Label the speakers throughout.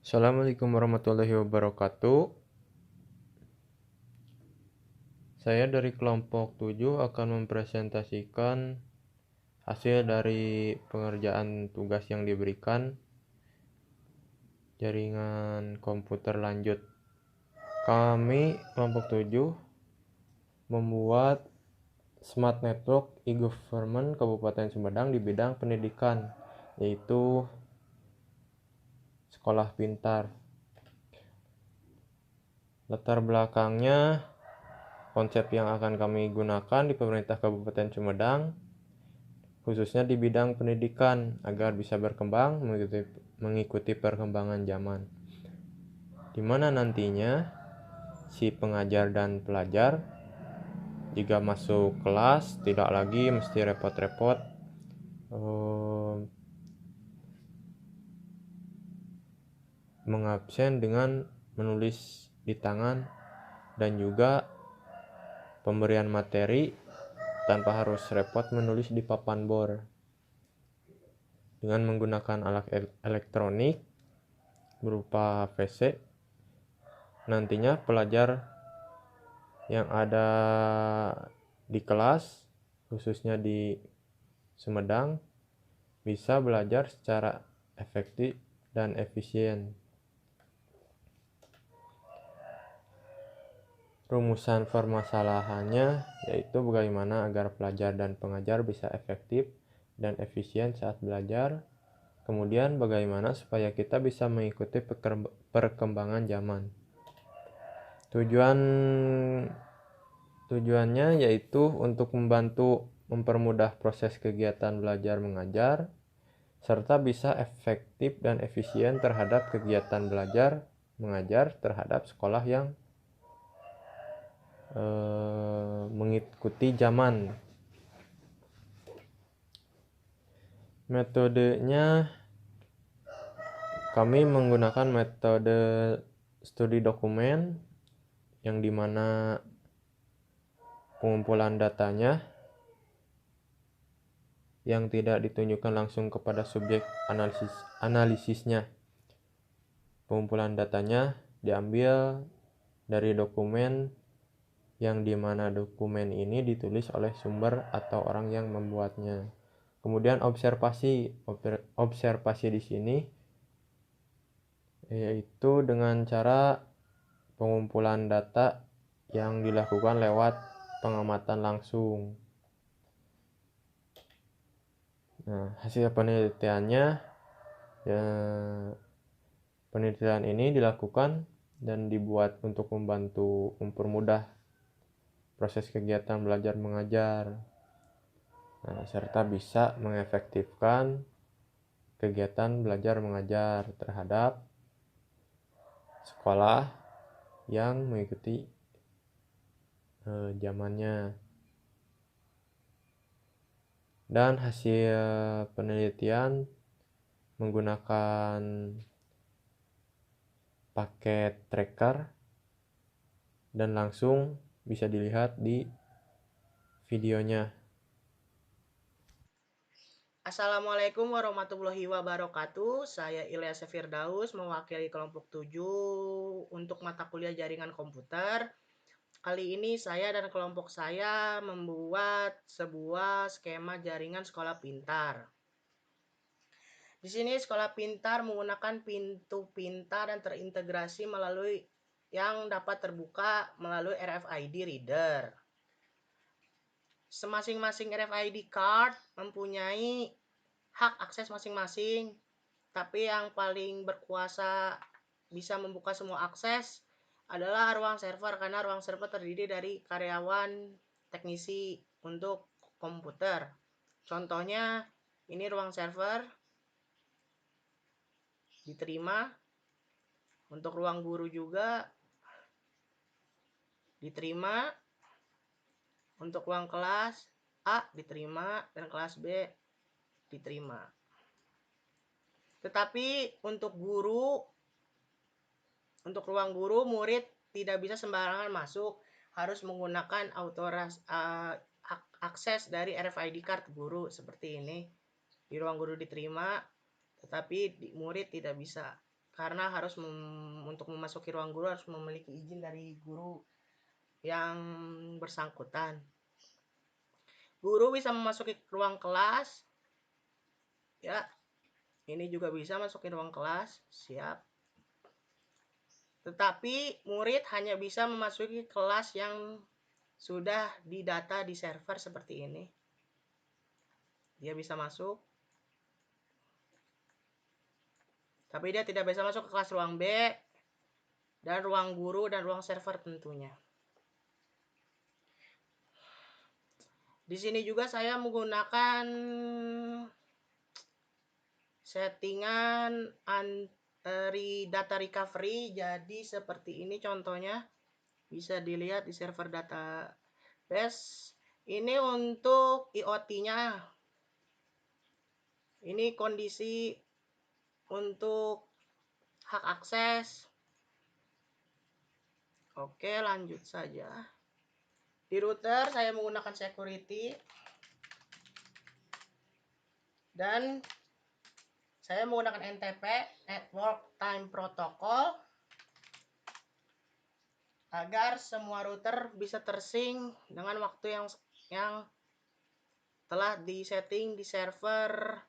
Speaker 1: Assalamualaikum warahmatullahi wabarakatuh. Saya dari kelompok 7 akan mempresentasikan hasil dari pengerjaan tugas yang diberikan jaringan komputer lanjut. Kami kelompok 7 membuat Smart Network e-Government Kabupaten Sumedang di bidang pendidikan, yaitu sekolah pintar. Latar belakangnya, konsep yang akan kami gunakan di pemerintah Kabupaten Sumedang khususnya di bidang pendidikan agar bisa berkembang mengikuti perkembangan zaman, di mana nantinya si pengajar dan pelajar jika masuk kelas tidak lagi mesti repot-repot mengabsen dengan menulis di tangan, dan juga pemberian materi tanpa harus repot menulis di papan bor. Dengan menggunakan alat elektronik berupa PC, nantinya pelajar yang ada di kelas, khususnya di Sumedang, bisa belajar secara efektif dan efisien. Rumusan permasalahannya yaitu bagaimana agar pelajar dan pengajar bisa efektif dan efisien saat belajar. Kemudian bagaimana supaya kita bisa mengikuti perkembangan zaman. Tujuannya yaitu untuk membantu mempermudah proses kegiatan belajar mengajar, serta bisa efektif dan efisien terhadap kegiatan belajar mengajar terhadap sekolah yang mengikuti zaman. Metodenya, kami menggunakan metode studi dokumen, yang dimana pengumpulan datanya yang tidak ditunjukkan langsung kepada subjek analisisnya. Pengumpulan datanya diambil dari dokumen, yang dimana dokumen ini ditulis oleh sumber atau orang yang membuatnya. Kemudian observasi di sini yaitu dengan cara pengumpulan data yang dilakukan lewat pengamatan langsung. Nah, hasil penelitiannya, penelitian ini dilakukan dan dibuat untuk mempermudah proses kegiatan belajar mengajar, serta bisa mengefektifkan kegiatan belajar mengajar terhadap sekolah yang mengikuti zamannya. Dan hasil penelitian menggunakan paket tracker dan langsung bisa dilihat di videonya.
Speaker 2: Assalamualaikum warahmatullahi wabarakatuh. Saya Ilyas Firdaus, mewakili kelompok 7 untuk mata kuliah jaringan komputer. Kali ini saya dan kelompok saya membuat sebuah skema jaringan sekolah pintar. Di sini sekolah pintar menggunakan pintu pintar dan terintegrasi yang dapat terbuka melalui RFID reader. Masing-masing RFID card mempunyai hak akses masing-masing, tapi yang paling berkuasa bisa membuka semua akses adalah ruang server, karena ruang server terdiri dari karyawan teknisi untuk komputer. Contohnya ini ruang server diterima, untuk ruang guru juga diterima, untuk ruang kelas A diterima dan kelas B diterima. Tetapi untuk ruang guru, murid tidak bisa sembarangan masuk, harus menggunakan akses dari RFID card guru seperti ini. Di ruang guru diterima, tetapi murid tidak bisa, karena harus untuk memasuki ruang guru harus memiliki izin dari guru yang bersangkutan. Guru bisa memasuki ruang kelas, ya. Ini juga bisa masukin ruang kelas, siap. Tetapi murid hanya bisa memasuki kelas yang sudah didata di server seperti ini. Dia bisa masuk, tapi dia tidak bisa masuk ke kelas ruang B dan ruang guru dan ruang server tentunya. Di sini juga saya menggunakan settingan data recovery. Jadi seperti ini contohnya, bisa dilihat di server database. Ini untuk IoT-nya. Ini kondisi untuk hak akses. Oke, lanjut saja. Di router saya menggunakan security dan saya menggunakan NTP, Network Time Protocol, agar semua router bisa tersync dengan waktu yang telah disetting di server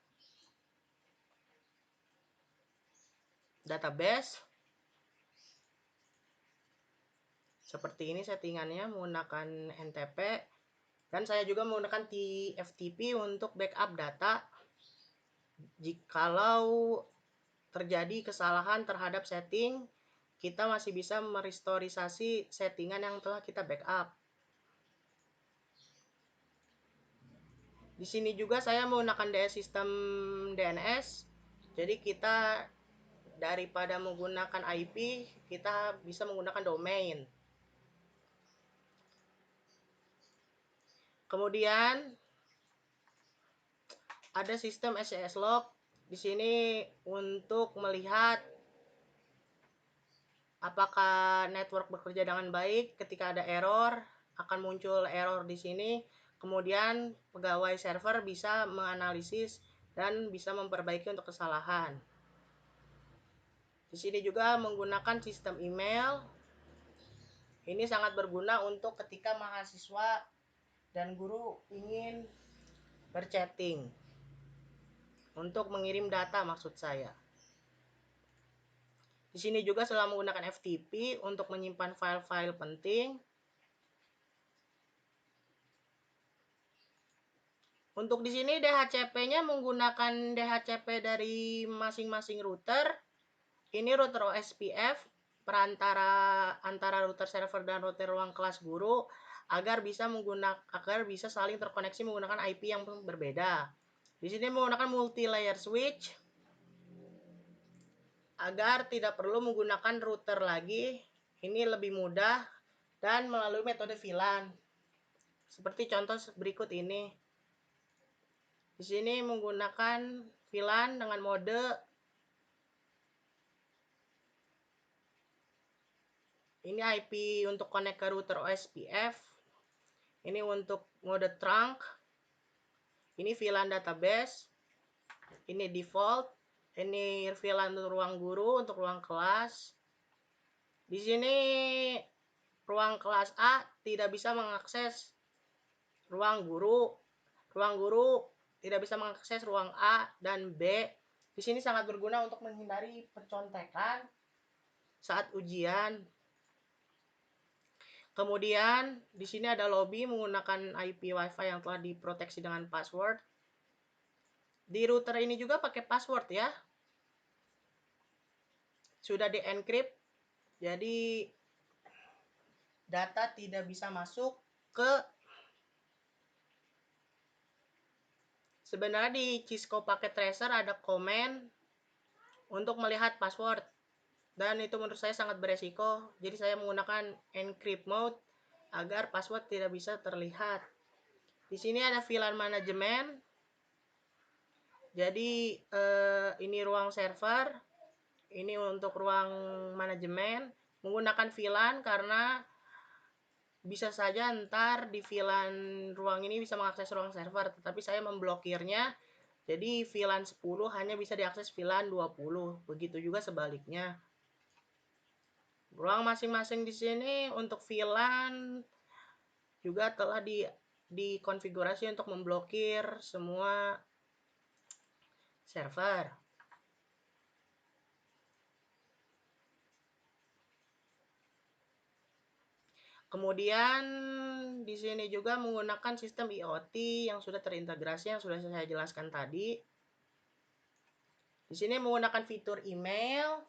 Speaker 2: database. Seperti ini settingannya menggunakan NTP, dan saya juga menggunakan TFTP untuk backup data jikalau terjadi kesalahan terhadap setting. Kita masih bisa merestorisasi settingan yang telah kita backup. Di sini juga saya menggunakan sistem DNS. Jadi kita daripada menggunakan IP, kita bisa menggunakan domain. Kemudian ada sistem SSH log di sini untuk melihat apakah network bekerja dengan baik. Ketika ada error, akan muncul error di sini. Kemudian pegawai server bisa menganalisis dan bisa memperbaiki untuk kesalahan. Di sini juga menggunakan sistem email. Ini sangat berguna untuk ketika mahasiswa dan guru ingin berchatting. Untuk mengirim data maksud saya. Di sini juga selalu menggunakan FTP untuk menyimpan file-file penting. Untuk di sini DHCP-nya menggunakan DHCP dari masing-masing router. Ini router OSPF perantara antara router server dan router ruang kelas guru agar bisa saling terkoneksi menggunakan IP yang berbeda. Di sini menggunakan multi-layer switch agar tidak perlu menggunakan router lagi. Ini lebih mudah dan melalui metode VLAN. Seperti contoh berikut ini. Di sini menggunakan VLAN dengan mode ini IP untuk connect ke router OSPF. Ini untuk mode trunk. Ini VLAN database. Ini default. Ini VLAN untuk ruang guru, untuk ruang kelas. Di sini ruang kelas A tidak bisa mengakses ruang guru. Ruang guru tidak bisa mengakses ruang A dan B. Di sini sangat berguna untuk menghindari percontekan saat ujian. Kemudian di sini ada lobby menggunakan IP WiFi yang telah diproteksi dengan password. Di router ini juga pakai password ya. Sudah di-encrypt. Jadi data tidak bisa masuk ke. Sebenarnya di Cisco Packet Tracer ada komen untuk melihat password. Dan itu menurut saya sangat beresiko. Jadi saya menggunakan encrypt mode agar password tidak bisa terlihat. Di sini ada VLAN manajemen. Jadi ini ruang server. Ini untuk ruang manajemen. Menggunakan VLAN karena bisa saja ntar di VLAN ruang ini bisa mengakses ruang server. Tetapi saya memblokirnya Jadi VLAN 10 hanya bisa diakses VLAN 20. Begitu juga sebaliknya. Ruang masing-masing di sini untuk VLAN juga telah dikonfigurasi untuk memblokir semua server. Kemudian di sini juga menggunakan sistem IoT yang sudah terintegrasi, yang sudah saya jelaskan tadi. Di sini menggunakan fitur email,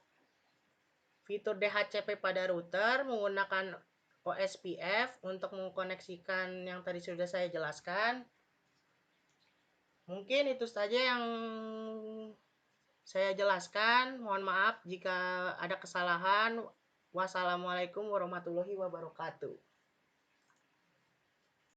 Speaker 2: fitur DHCP pada router, menggunakan OSPF untuk mengkoneksikan yang tadi sudah saya jelaskan. Mungkin itu saja yang saya jelaskan. Mohon maaf jika ada kesalahan. Wassalamualaikum warahmatullahi wabarakatuh.